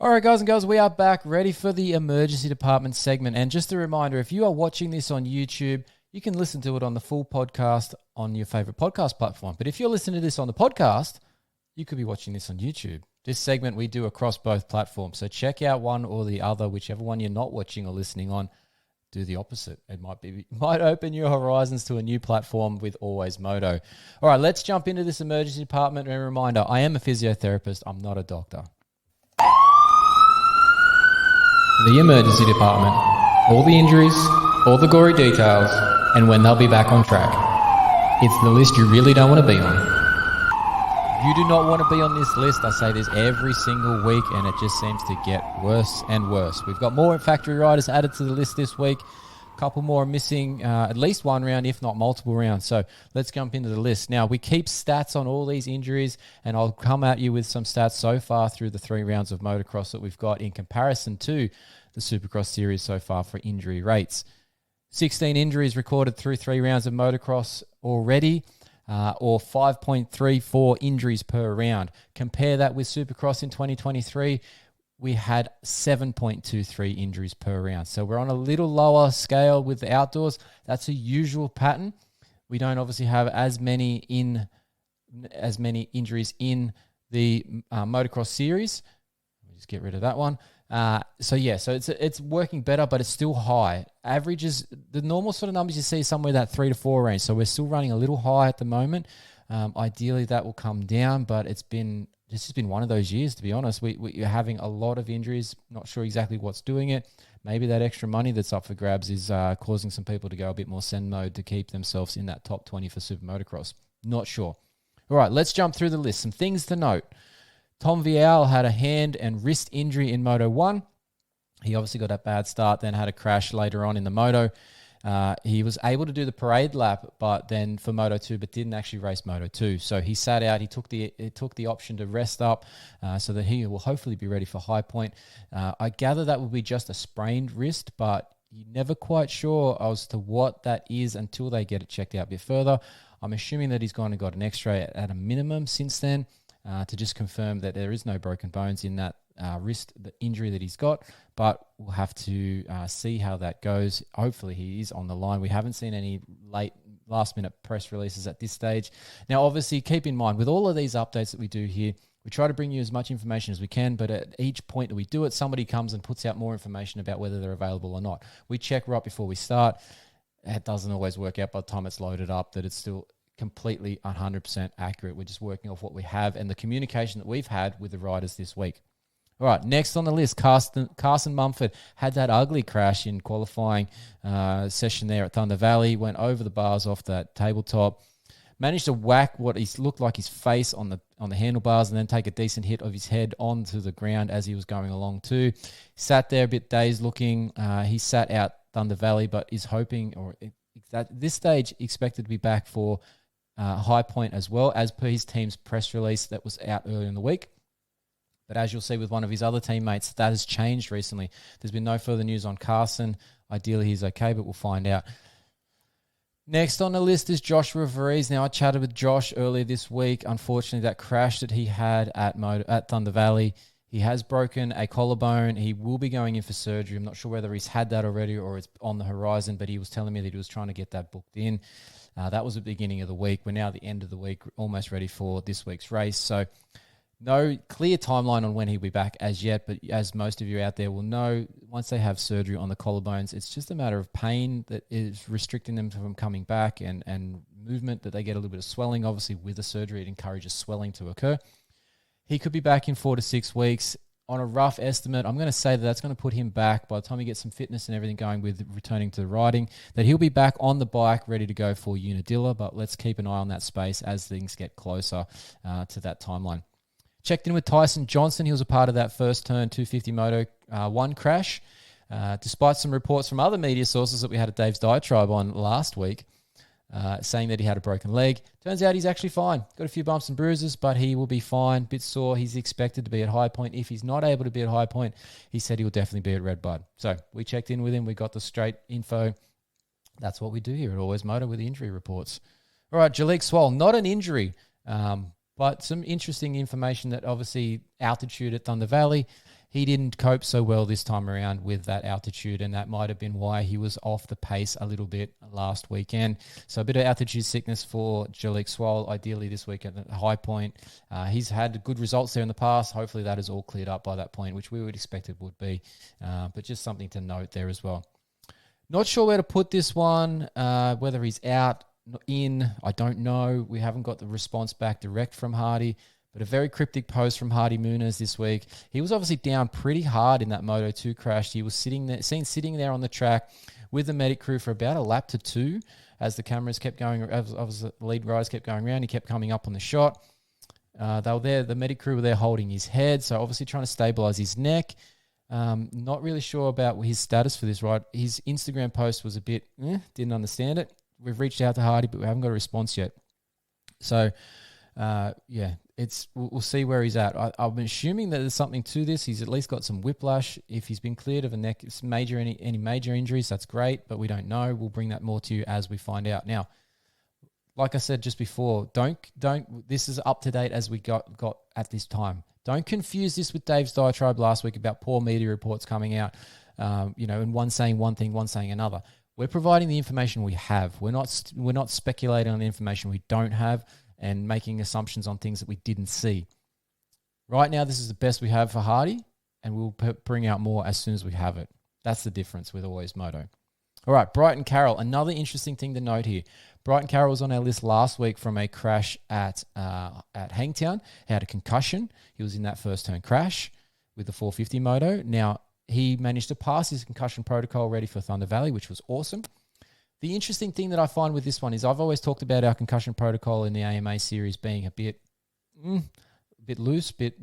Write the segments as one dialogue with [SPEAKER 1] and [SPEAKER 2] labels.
[SPEAKER 1] All right, guys and girls, we are back ready for the emergency department segment. And just a reminder, if you are watching this on YouTube, you can listen to it on the full podcast on your favorite podcast platform. But if you're listening to this on the podcast, you could be watching this on YouTube. This segment we do across both platforms. So check out one or the other, whichever one you're not watching or listening on. Do the opposite. It might open your horizons to a new platform with AlwaysMoto. All right, let's jump into this emergency department. And a reminder, I am a physiotherapist. I'm not a doctor. The emergency department. All the injuries, all the gory details, and when they'll be back on track. It's the list you really don't want to be on. You do not want to be on this list. I say this every single week, and it just seems to get worse and worse. We've got more factory riders added to the list this week. A couple more missing at least one round, if not multiple rounds. So let's jump into the list. Now, we keep stats on all these injuries, and I'll come at you with some stats so far through the 3 rounds of motocross that we've got in comparison to the Supercross series so far for injury rates. 16 injuries recorded through 3 rounds of motocross already, or 5.34 injuries per round. Compare that with Supercross in 2023. We had 7.23 injuries per round. So we're on a little lower scale with the outdoors. That's a usual pattern. We don't obviously have as many injuries in the motocross series. Let me just get rid of that one. So it's working better, but it's still high. Averages, the normal sort of numbers you see somewhere that 3 to 4 range. So we're still running a little high at the moment. Ideally that will come down, but it's just been one of those years, to be honest. We're having a lot of injuries. Not sure exactly what's doing it. Maybe that extra money that's up for grabs is causing some people to go a bit more send mode to keep themselves in that top 20 for Super Motocross. Not sure. All right, let's jump through the list. Some things to note. Tom Vialle had a hand and wrist injury in Moto 1. He obviously got a bad start, then had a crash later on in the Moto. He was able to do the parade lap, but then for Moto 2, but didn't actually race Moto 2. So he sat out. He took the option to rest up so that he will hopefully be ready for High Point. I gather that will be just a sprained wrist, but you're never quite sure as to what that is until they get it checked out a bit further. I'm assuming that he's gone and got an X-ray at a minimum since then to just confirm that there is no broken bones in that wrist, the injury that he's got, but we'll have to see how that goes. Hopefully he is on the line. We haven't seen any last minute press releases at this stage. Now, obviously, keep in mind, with all of these updates that we do here, we try to bring you as much information as we can, but at each point that we do it, somebody comes and puts out more information about whether they're available or not. We check right before we start. It doesn't always work out by the time it's loaded up that it's still completely 100% accurate. We're just working off what we have and the communication that we've had with the riders this week. All right, next on the list, Carson Mumford had that ugly crash in qualifying session there at Thunder Valley, went over the bars off that tabletop, managed to whack what looked like his face on the handlebars and then take a decent hit of his head onto the ground as he was going along too. Sat there a bit dazed looking. He sat out Thunder Valley, but is hoping, or at this stage, expected to be back for High Point as well, as per his team's press release that was out earlier in the week. But as you'll see with one of his other teammates, that has changed recently. There's been no further news on Carson. Ideally, he's okay, but we'll find out. Next on the list is Joshua Varize. Now, I chatted with Josh earlier this week. Unfortunately, that crash that he had at Thunder Valley, he has broken a collarbone. He will be going in for surgery. I'm not sure whether he's had that already or it's on the horizon, but he was telling me that he was trying to get that booked in. That was the beginning of the week. We're now at the end of the week, almost ready for this week's race. So no clear timeline on when he'll be back as yet, but as most of you out there will know, once they have surgery on the collarbones, it's just a matter of pain that is restricting them from coming back and movement, that they get a little bit of swelling. Obviously, with the surgery, it encourages swelling to occur. He could be back in 4 to 6 weeks. On a rough estimate, I'm going to say that that's going to put him back by the time he gets some fitness and everything going with returning to the riding, that he'll be back on the bike ready to go for Unadilla, but let's keep an eye on that space as things get closer to that timeline. Checked in with Tyson Johnson. He was a part of that first turn 250 Moto 1 crash. Despite some reports from other media sources that we had at Dave's Diatribe on last week, saying that he had a broken leg. Turns out he's actually fine. Got a few bumps and bruises, but he will be fine. Bit sore. He's expected to be at High Point. If he's not able to be at High Point, he said he will definitely be at Red Bud. So we checked in with him. We got the straight info. That's what we do here at AlwaysMoto with the injury reports. All right, Jalek Swoll, not an injury, but some interesting information that obviously altitude at Thunder Valley. he didn't cope so well this time around with that altitude, and that might have been why he was off the pace a little bit last weekend. So a bit of altitude sickness for Jalek Swoll, ideally this week at the high point. He's had good results there in the past. Hopefully that is all cleared up by that point, which we would expect it would be. But just something to note there as well. Not sure where to put this one, whether he's out, in, I don't know. We haven't got the response back direct from Hardy. But a very cryptic post from Hardy Munoz this week. He was obviously down pretty hard in that Moto2 crash. He was sitting there on the track with the medic crew for about a lap to two as the cameras kept going, as the lead rise kept going around. He kept coming up on the shot. They were there. The medic crew were there holding his head, so obviously trying to stabilize his neck. Not really sure about his status for this ride. His Instagram post was a bit, didn't understand it. We've reached out to Hardy, but we haven't got a response yet. So, we'll see where he's at. I'm assuming that there's something to this. He's at least got some whiplash. If he's been cleared of a neck, any major injuries, that's great, but we don't know. We'll bring that more to you as we find out. Now, like I said just before, don't. This is up to date as we got at this time. Don't confuse this with Dave's diatribe last week about poor media reports coming out. And one saying one thing, one saying another. We're providing the information we have. We're not speculating on the information we don't have and making assumptions on things that we didn't see. Right now, this is the best we have for Hardy, and we'll bring out more as soon as we have it. That's the difference with AlwaysMoto. All right, Brighton Carroll. Another interesting thing to note here. Brighton Carroll was on our list last week from a crash at Hangtown. He had a concussion. He was in that first turn crash with the 450 moto. Now, he managed to pass his concussion protocol ready for Thunder Valley, which was awesome. The interesting thing that I find with this one is I've always talked about our concussion protocol in the AMA series being a bit loose, bit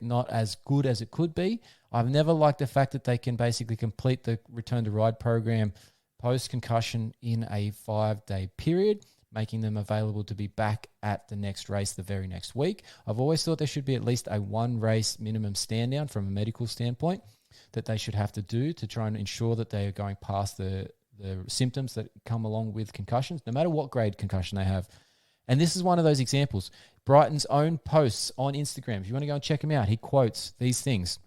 [SPEAKER 1] not as good as it could be. I've never liked the fact that they can basically complete the return to ride program post-concussion in a 5-day period, making them available to be back at the next race the very next week. I've always thought there should be at least a 1-race minimum stand down from a medical standpoint that they should have to do to try and ensure that they are going past the symptoms that come along with concussions, no matter what grade concussion they have. And this is one of those examples. Brighton's own posts on Instagram, if you want to go and check him out, he quotes these things.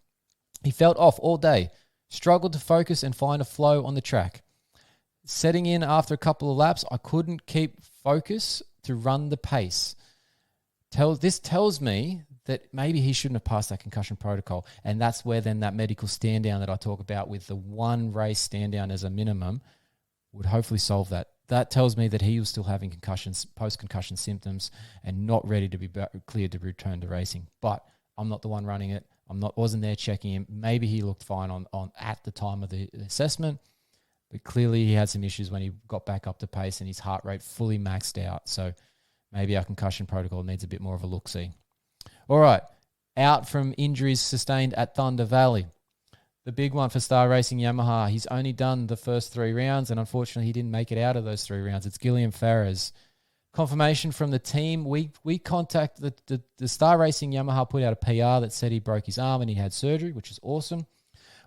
[SPEAKER 1] He felt off all day, struggled to focus and find a flow on the track. Setting in after a couple of laps, I couldn't keep focus to run the pace. This tells me that maybe he shouldn't have passed that concussion protocol. And that's where then that medical stand down that I talk about with the 1 race stand down as a minimum would hopefully solve that. That tells me that he was still having concussions, post-concussion symptoms and not ready to be cleared to return to racing. But I'm not the one running it. Wasn't there checking him. Maybe he looked fine on at the time of the assessment, but clearly he had some issues when he got back up to pace and his heart rate fully maxed out. So maybe our concussion protocol needs a bit more of a look-see. All right, out from injuries sustained at Thunder Valley. The big one for Star Racing Yamaha. He's only done the first 3 rounds, and unfortunately he didn't make it out of those 3 rounds. It's Guillem Farres. Confirmation from the team. We contacted the Star Racing Yamaha put out a PR that said he broke his arm and he had surgery, which is awesome.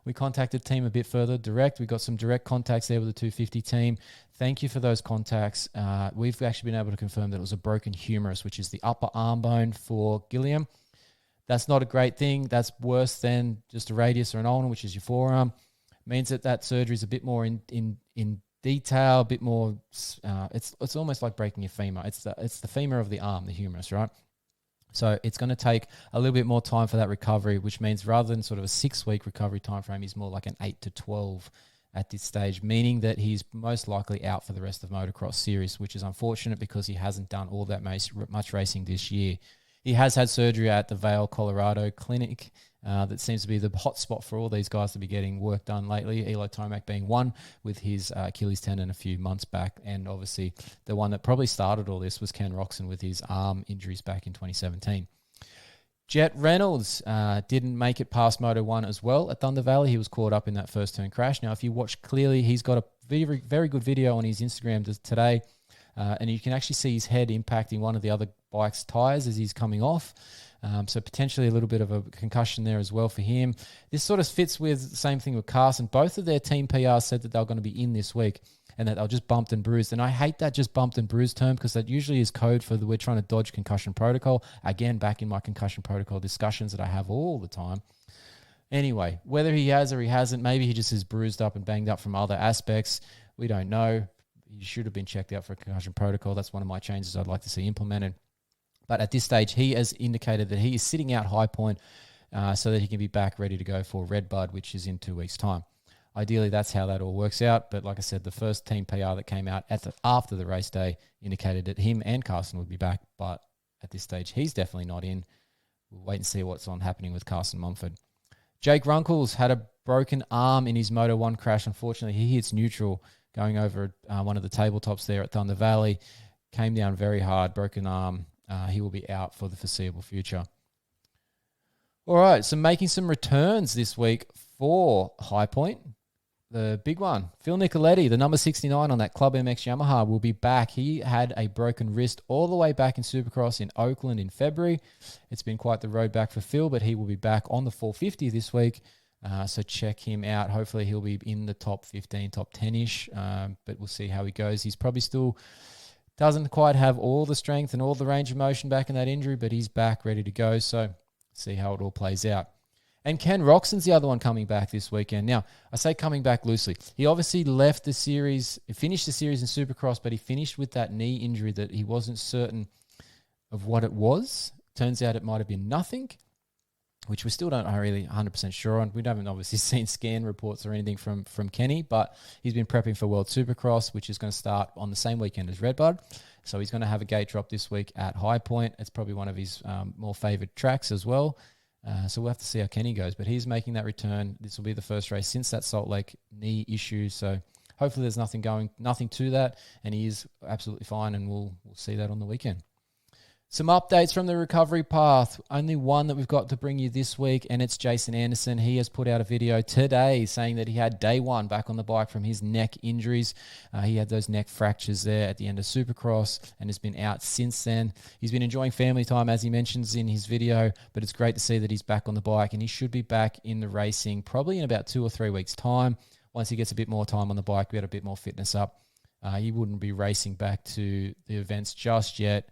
[SPEAKER 1] We contacted the team a bit further direct. We got some direct contacts there with the 250 team. Thank you for those contacts. We've actually been able to confirm that it was a broken humerus, which is the upper arm bone for Gilliam. That's not a great thing. That's worse than just a radius or an ulnar, which is your forearm. Means that surgery is a bit more in detail, a bit more. It's almost like breaking your femur. It's the femur of the arm, the humerus, right? So it's going to take a little bit more time for that recovery, which means rather than sort of a 6-week recovery time frame, he's more like an 8 to 12 at this stage, meaning that he's most likely out for the rest of motocross series, which is unfortunate because he hasn't done all that much racing this year. He has had surgery at the Vialle, Colorado clinic. That seems to be the hot spot for all these guys to be getting work done lately. Eli Tomac being one with his Achilles tendon a few months back. And obviously the one that probably started all this was Ken Roczen with his arm injuries back in 2017. Jett Reynolds didn't make it past Moto 1 as well at Thunder Valley. He was caught up in that first turn crash. Now, if you watch clearly, he's got a very, very good video on his Instagram today. And you can actually see his head impacting one of the other bike's tyres as he's coming off. So potentially a little bit of a concussion there as well for him. This sort of fits with the same thing with Carson. Both of their team PRs said that they're going to be in this week and that they're just bumped and bruised. And I hate that just bumped and bruised term because that usually is code for we're trying to dodge concussion protocol. Again, back in my concussion protocol discussions that I have all the time. Anyway, whether he has or he hasn't, maybe he just is bruised up and banged up from other aspects. We don't know. He should have been checked out for a concussion protocol. That's one of my changes I'd like to see implemented. But at this stage, he has indicated that he is sitting out High Point so that he can be back ready to go for Redbud, which is in 2 weeks' time. Ideally, that's how that all works out. But like I said, the first team PR that came out after the race day indicated that him and Carson would be back. But at this stage, he's definitely not in. We'll wait and see what's happening with Carson Mumford. Jake Runkles had a broken arm in his Moto 1 crash. Unfortunately, he hits neutral going over one of the tabletops there at Thunder Valley. Came down very hard, broken arm. He will be out for the foreseeable future. All right, so making some returns this week for High Point. The big one, Phil Nicoletti, the number 69 on that Club MX Yamaha, will be back. He had a broken wrist all the way back in Supercross in Oakland in February. It's been quite the road back for Phil, but he will be back on the 450 this week. So check him out. Hopefully he'll be in the top 15, top 10-ish, but we'll see how he goes. He's probably still doesn't quite have all the strength and all the range of motion back in that injury, but he's back ready to go. So see how it all plays out. And Ken Roczen's the other one coming back this weekend. Now, I say coming back loosely. He obviously left the series, finished the series in Supercross, but he finished with that knee injury that he wasn't certain of what it was. Turns out it might have been nothing, which we still don't really 100% sure on. We haven't obviously seen scan reports or anything from Kenny, but he's been prepping for World Supercross, which is going to start on the same weekend as Redbud. So he's going to have a gate drop this week at High Point. It's probably one of his more favoured tracks as well. So we'll have to see how Kenny goes. But he's making that return. This will be the first race since that Salt Lake knee issue. So hopefully there's nothing to that. And he is absolutely fine, and we'll see that on the weekend. Some updates from the recovery path. Only one that we've got to bring you this week, and it's Jason Anderson. He has put out a video today saying that he had day one back on the bike from his neck injuries. He had those neck fractures there at the end of Supercross and has been out since then. He's been enjoying family time, as he mentions in his video, but it's great to see that he's back on the bike, and he should be back in the racing probably in about 2 or 3 weeks' time. Once he gets a bit more time on the bike, we had a bit more fitness up. He wouldn't be racing back to the events just yet,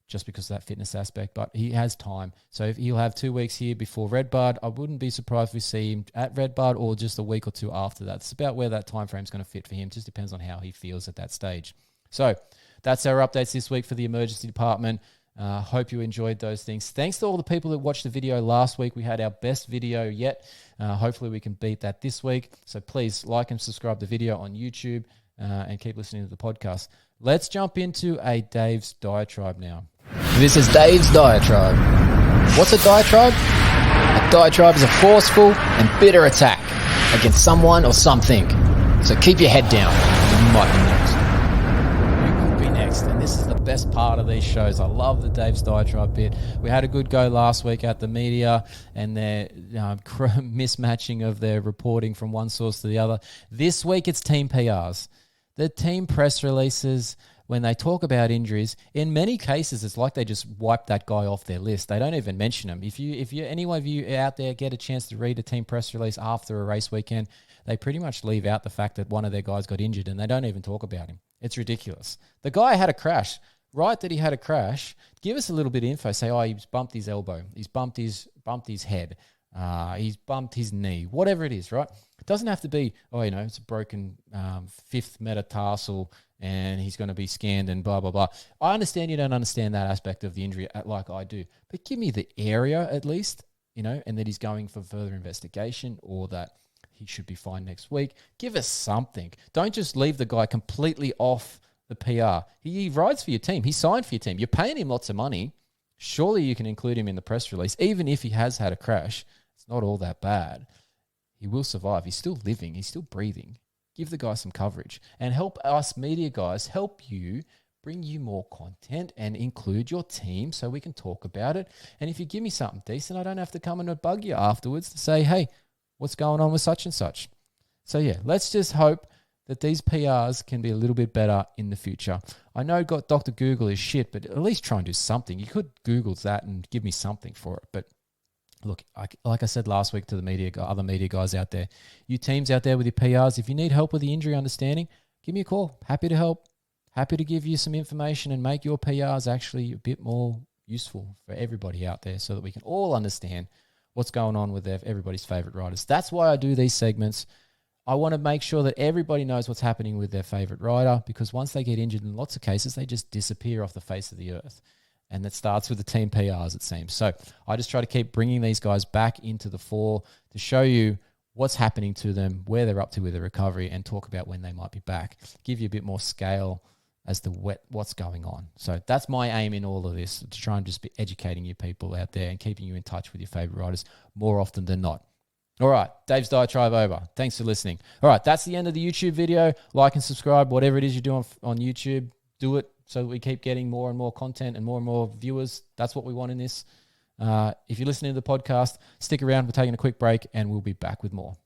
[SPEAKER 1] just because of that fitness aspect, but he has time. So if he'll have 2 weeks here before Redbud, I wouldn't be surprised if we see him at Redbud or just a week or two after that. It's about where that time frame is going to fit for him. Just depends on how he feels at that stage. So that's our updates this week for the emergency department. Hope you enjoyed those things. Thanks to all the people that watched the video last week. We had our best video yet. Hopefully we can beat that this week. So please like and subscribe the video on YouTube and keep listening to the podcast. Let's jump into a Dave's Diatribe now.
[SPEAKER 2] This is Dave's Diatribe. What's a diatribe? A diatribe is a forceful and bitter attack against someone or something. So keep your head down. You might be next.
[SPEAKER 1] You could be next. And this is the best part of these shows. I love the Dave's Diatribe bit. We had a good go last week at the media and their mismatching of their reporting from one source to the other. This week it's team PRs. The team press releases, when they talk about injuries, in many cases, it's like they just wipe that guy off their list. They don't even mention him. If you any one of you out there get a chance to read a team press release after a race weekend, they pretty much leave out the fact that one of their guys got injured and they don't even talk about him. It's ridiculous. The guy had a crash. Right that he had a crash, give us a little bit of info. Say, he's bumped his elbow. He's bumped his head. He's bumped his knee. Whatever it is, right? It doesn't have to be, it's a broken fifth metatarsal and he's going to be scanned and blah, blah, blah. I understand you don't understand that aspect of the injury like I do, but give me the area at least, and that he's going for further investigation or that he should be fine next week. Give us something. Don't just leave the guy completely off the PR. He rides for your team. He signed for your team. You're paying him lots of money. Surely you can include him in the press release. Even if he has had a crash, it's not all that bad. He will survive. He's still living. He's still breathing. Give the guy some coverage and help us media guys help you, bring you more content and include your team so we can talk about it. And if you give me something decent, I don't have to come and bug you afterwards to say, hey, what's going on with such and such? So yeah, let's just hope that these PRs can be a little bit better in the future. I know Dr. Google is shit, but at least try and do something. You could Google that and give me something for it. But look, like I said last week to the other media guys out there, you teams out there with your PRs, if you need help with the injury understanding, give me a call. Happy to help. Happy to give you some information and make your PRs actually a bit more useful for everybody out there so that we can all understand what's going on with everybody's favorite riders. That's why I do these segments. I want to make sure that everybody knows what's happening with their favorite rider, because once they get injured, in lots of cases, they just disappear off the face of the earth. And that starts with the team PRs, it seems. So I just try to keep bringing these guys back into the fore to show you what's happening to them, where they're up to with their recovery, and talk about when they might be back. Give you a bit more scale as to what's going on. So that's my aim in all of this, to try and just be educating you people out there and keeping you in touch with your favorite riders more often than not. All right, Dave's Diatribe over. Thanks for listening. All right, that's the end of the YouTube video. Like and subscribe, whatever it is you're doing on YouTube, do it so that we keep getting more and more content and more viewers. That's what we want in this. If you're listening to the podcast, stick around. We're taking a quick break and we'll be back with more.